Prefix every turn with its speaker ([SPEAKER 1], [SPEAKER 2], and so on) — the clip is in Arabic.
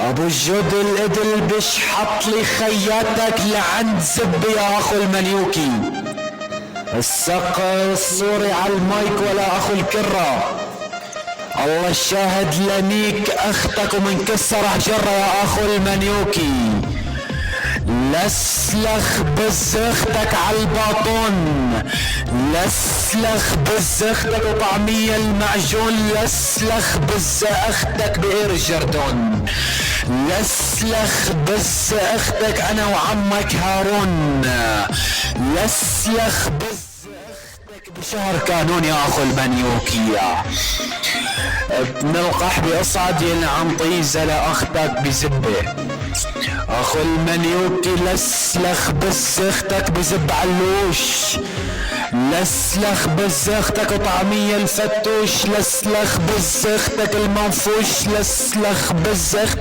[SPEAKER 1] ابو الجود الادل بش حط لي خياتك لعند زب يا اخو المنيوكي. السقا الصوري على المايك ولا اخو الكرة. الله الشاهد لنيك اختك ومن كسر جرة يا اخو المنيوكي. لسلخ بز اختك عالباطون، لسلخ بز اختك وطعمية المعجون، لسلخ بز اختك بئر جردون، لسلخ بز اختك انا وعمك هارون، لسلخ بز اختك بشهر كانون يا اخو المنيوكي. ابن القحبي اصعد ينعم طيزة لاختك بزبه. اخو المنيوكي لسلخ بز اختك بزب علوش، لسلخ بز اختك وطعمية الفتوش، لسلخ بز اختك المنفوش، لسلخ بز اختك